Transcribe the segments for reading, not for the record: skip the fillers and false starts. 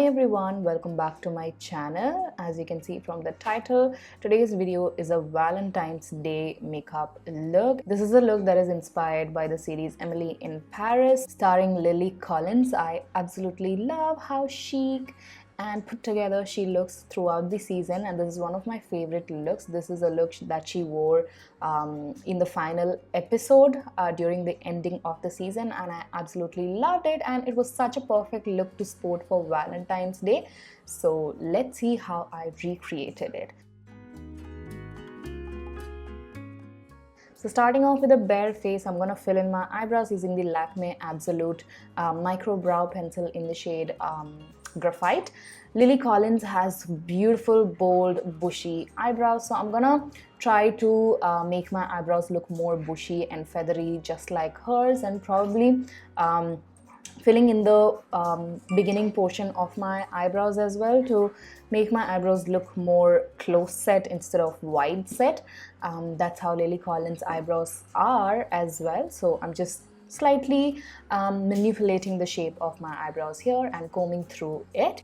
everyone, welcome back to my channel. As you can see from the title, today's video is a Valentine's Day makeup look. This is a look that is inspired by the series Emily in Paris, starring Lily Collins. I absolutely love how chic and put together she looks throughout the season, and this is one of my favorite looks. This is a look that she wore in the final episode during the ending of the season, and I absolutely loved it, and it was such a perfect look to sport for Valentine's Day. So let's see how I recreated it. So starting off with a bare face, I'm going to fill in my eyebrows using the Lakme Absolute Micro Brow Pencil in the shade Graphite. Lily Collins has beautiful, bold, bushy eyebrows, so I'm gonna try to make my eyebrows look more bushy and feathery just like hers, and probably filling in the beginning portion of my eyebrows as well to make my eyebrows look more close set instead of wide set. That's how Lily Collins eyebrows are as well, so I'm just slightly manipulating the shape of my eyebrows here and combing through it.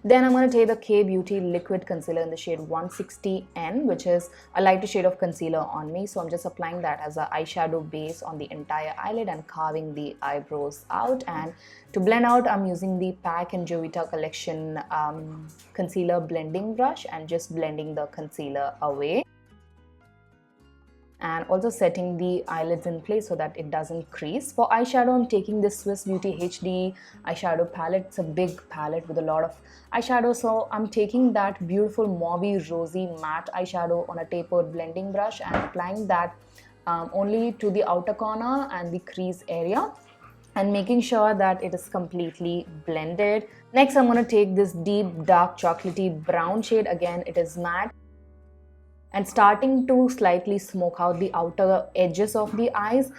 Then I'm going to take the K Beauty Liquid Concealer in the shade 160N, which is a lighter shade of concealer on me. So I'm just applying that as an eyeshadow base on the entire eyelid and carving the eyebrows out. And to blend out, I'm using the Pack and Jovita Collection concealer blending brush and just blending the concealer away. And also setting the eyelids in place so that it doesn't crease. For eyeshadow, I'm taking this Swiss Beauty HD eyeshadow palette. It's a big palette with a lot of eyeshadow, so I'm taking that beautiful mauve rosy matte eyeshadow on a tapered blending brush and applying that only to the outer corner and the crease area, and making sure that it is completely blended. Next, I'm going to take this deep dark chocolatey brown shade. Again, it is matte, and starting to slightly smoke out the outer edges of the eyes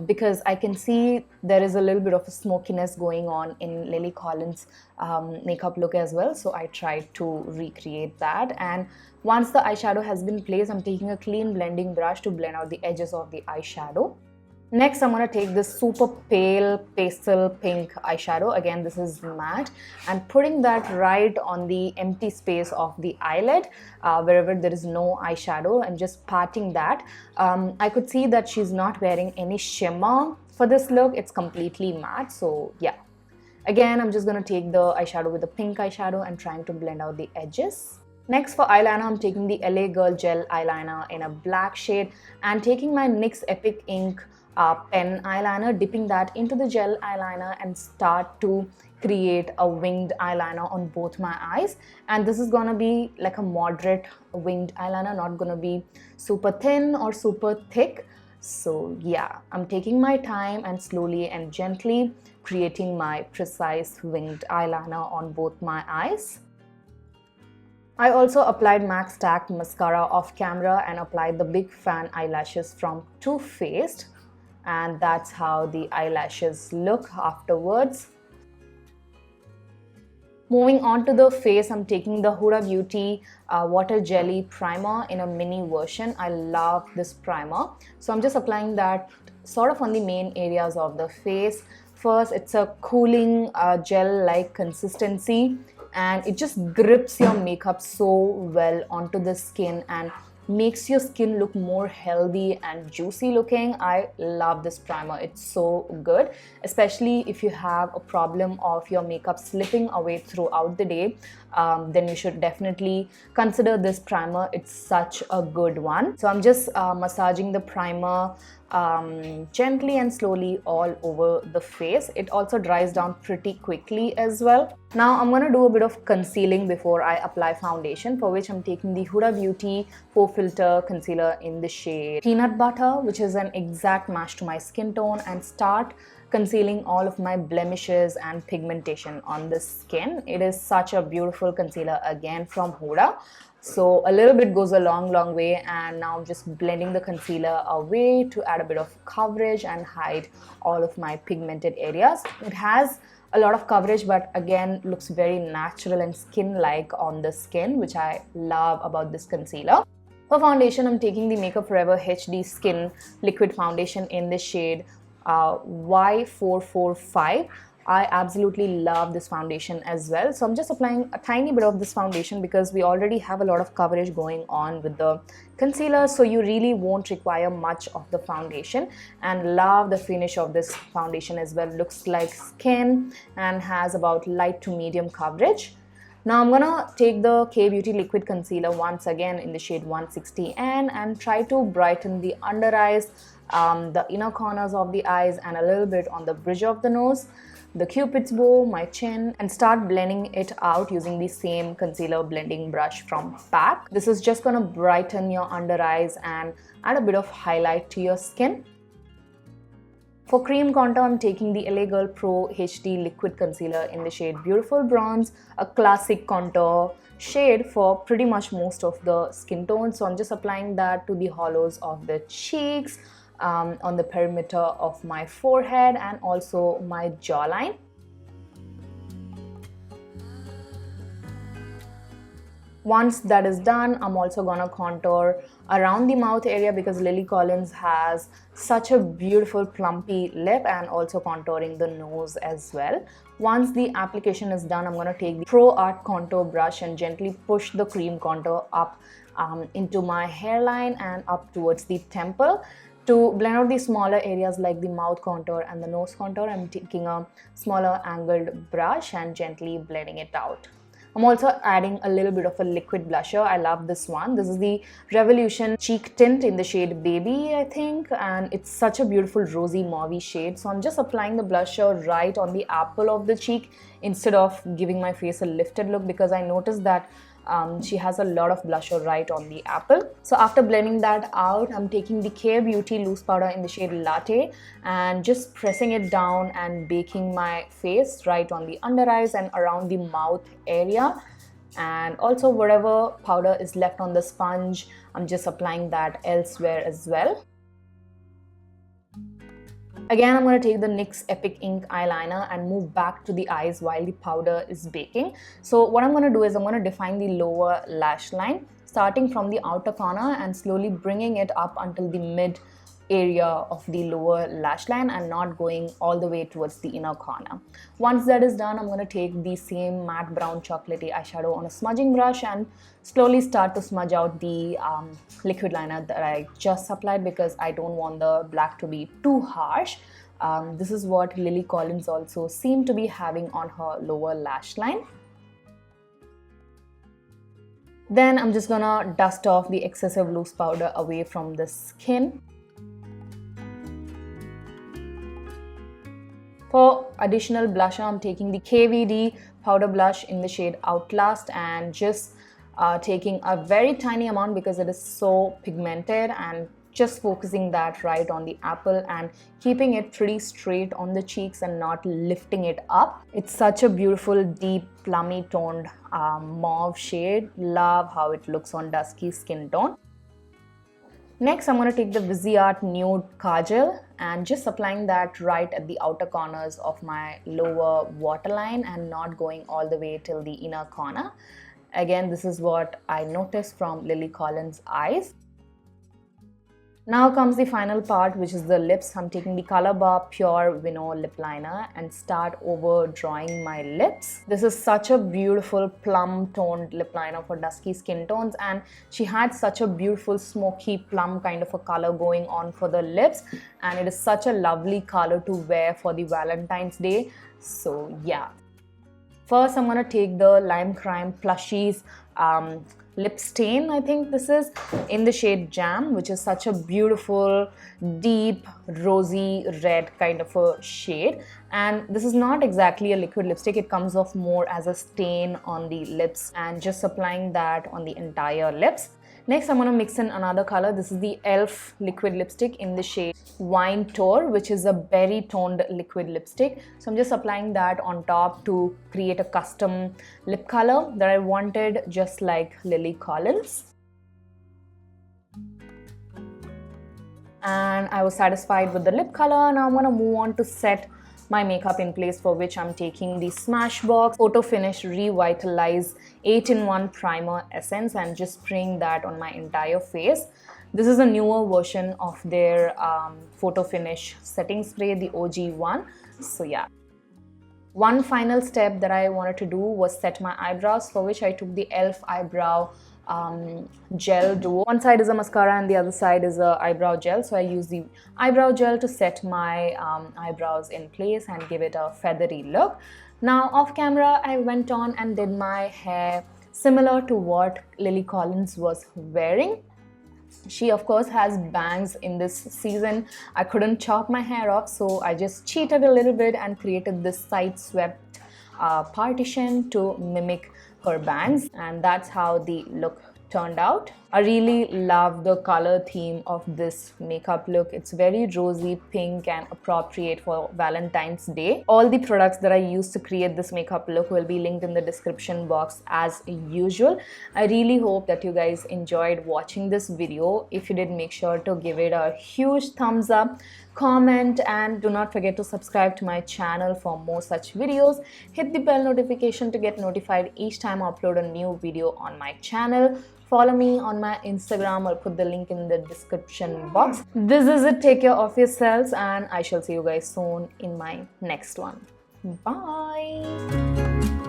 because I can see there is a little bit of a smokiness going on in Lily Collins' makeup look as well. So I tried to recreate that. And once the eyeshadow has been placed, I'm taking a clean blending brush to blend out the edges of the eyeshadow. Next, I'm going to take this super pale pastel pink eyeshadow. Again, this is matte, and putting that right on the empty space of the eyelid wherever there is no eyeshadow, and just patting that. I could see that she's not wearing any shimmer for this look. It's completely matte, so yeah. Again, I'm just going to take the eyeshadow with the pink eyeshadow and trying to blend out the edges. Next, for eyeliner, I'm taking the LA Girl Gel Eyeliner in a black shade and taking my NYX Epic Ink pen eyeliner, dipping that into the gel eyeliner and start to create a winged eyeliner on both my eyes. And this is gonna be like a moderate winged eyeliner, not gonna be super thin or super thick. So yeah, I'm taking my time and slowly and gently creating my precise winged eyeliner on both my eyes. I also applied Macstack mascara off camera and applied the big fan eyelashes from Too Faced. And that's how the eyelashes look afterwards. Moving on to the face, I'm taking the Huda Beauty Water Jelly Primer in a mini version. I love this primer. So I'm just applying that sort of on the main areas of the face. First, it's a cooling gel-like consistency, and it just grips your makeup so well onto the skin and makes your skin look more healthy and juicy looking. I love this primer. It's so good, especially if you have a problem of your makeup slipping away throughout the day. Then you should definitely consider this primer. It's such a good one. So I'm just massaging the primer gently and slowly all over the face. It also dries down pretty quickly as well. Now I'm going to do a bit of concealing before I apply foundation, for which I'm taking the Huda Beauty Faux Filter Concealer in the shade Peanut Butter, which is an exact match to my skin tone, and start concealing all of my blemishes and pigmentation on the skin. It is such a beautiful concealer again from Huda. So a little bit goes a long way, and now I'm just blending the concealer away to add a bit of coverage and hide all of my pigmented areas. It has a lot of coverage, but again looks very natural and skin-like on the skin, which I love about this concealer. For foundation, I'm taking the Makeup Forever HD Skin Liquid Foundation in the shade Y445. I absolutely love this foundation as well. So I'm just applying a tiny bit of this foundation because we already have a lot of coverage going on with the concealer, so you really won't require much of the foundation. And love the finish of this foundation as well. Looks like skin and has about light to medium coverage. Now I'm gonna take the K-Beauty Liquid Concealer once again in the shade 160N and try to brighten the under eyes, the inner corners of the eyes, and a little bit on the bridge of the nose, the cupid's bow, my chin, and start blending it out using the same concealer blending brush from M.A.C. This is just gonna brighten your under eyes and add a bit of highlight to your skin. For cream contour, I'm taking the LA Girl Pro HD Liquid Concealer in the shade Beautiful Bronze, a classic contour shade for pretty much most of the skin tones. So I'm just applying that to the hollows of the cheeks, on the perimeter of my forehead, and also my jawline. Once that is done, I'm also gonna contour around the mouth area because Lily Collins has such a beautiful plumpy lip, and also contouring the nose as well. Once the application is done, I'm gonna take the Pro Art contour brush and gently push the cream contour up into my hairline and up towards the temple. To blend out the smaller areas like the mouth contour and the nose contour, I'm taking a smaller angled brush and gently blending it out. I'm also adding a little bit of a liquid blusher. I love this one. This is the Revolution Cheek Tint in the shade Baby, I think, and it's such a beautiful rosy mauve shade. So I'm just applying the blusher right on the apple of the cheek instead of giving my face a lifted look, because I noticed that she has a lot of blusher right on the apple. So after blending that out, I'm taking the K-Beauty loose powder in the shade Latte and just pressing it down and baking my face right on the under eyes and around the mouth area. And also whatever powder is left on the sponge, I'm just applying that elsewhere as well. Again, I'm going to take the NYX Epic Ink eyeliner and move back to the eyes while the powder is baking. So what I'm going to do is I'm going to define the lower lash line, starting from the outer corner and slowly bringing it up until the mid area of the lower lash line and not going all the way towards the inner corner. Once that is done, I'm going to take the same matte brown chocolatey eyeshadow on a smudging brush and slowly start to smudge out the liquid liner that I just applied, because I don't want the black to be too harsh. This is what Lily Collins also seemed to be having on her lower lash line. Then I'm just gonna dust off the excessive loose powder away from the skin. For additional blusher, I'm taking the KVD powder blush in the shade Outlast and just taking a very tiny amount because it is so pigmented, and just focusing that right on the apple and keeping it pretty straight on the cheeks and not lifting it up. It's such a beautiful, deep, plummy toned mauve shade. Love how it looks on dusky skin tone. Next, I'm going to take the Viseart Nude Kajal and just applying that right at the outer corners of my lower waterline and not going all the way till the inner corner. Again, this is what I noticed from Lily Collins' eyes. Now comes the final part, which is the lips. I'm taking the Color Bar Pure Vino Lip Liner and start over drawing my lips. This is such a beautiful plum toned lip liner for dusky skin tones, and she had such a beautiful smoky plum kind of a color going on for the lips, and it is such a lovely color to wear for the Valentine's Day. So yeah. First, I'm going to take the Lime Crime Plushies lip stain, I think this is, in the shade Jam, which is such a beautiful, deep, rosy red kind of a shade. And this is not exactly a liquid lipstick, it comes off more as a stain on the lips, and just applying that on the entire lips. Next, I'm going to mix in another color. This is the e.l.f. liquid lipstick in the shade Wine Tour, which is a berry toned liquid lipstick. So I'm just applying that on top to create a custom lip color that I wanted, just like Lily Collins. And I was satisfied with the lip color. Now I'm going to move on to set my makeup in place, for which I'm taking the Smashbox Photo Finish Revitalize 8-in-1 Primer Essence and just spraying that on my entire face. This is a newer version of their Photo Finish setting spray, the OG one. So yeah. One final step that I wanted to do was set my eyebrows, for which I took the e.l.f. eyebrow gel duo. One side is a mascara and the other side is a eyebrow gel. So I use the eyebrow gel to set my eyebrows in place and give it a feathery look. Now off camera, I went on and did my hair similar to what Lily Collins was wearing. She of course has bangs in this season. I couldn't chop my hair off, so I just cheated a little bit and created this side swept partition to mimic her bangs, and that's how the look turned out. I really love the color theme of this makeup look. It's very rosy pink and appropriate for Valentine's Day. All the products that I used to create this makeup look will be linked in the description box as usual. I really hope that you guys enjoyed watching this video. If you did, make sure to give it a huge thumbs up, comment, and do not forget to subscribe to my channel for more such videos. Hit the bell notification to get notified each time I upload a new video on my channel. Follow me on my Instagram. I'll put the link in the description box. This is it. Take care of yourselves, and I shall see you guys soon in my next one. Bye.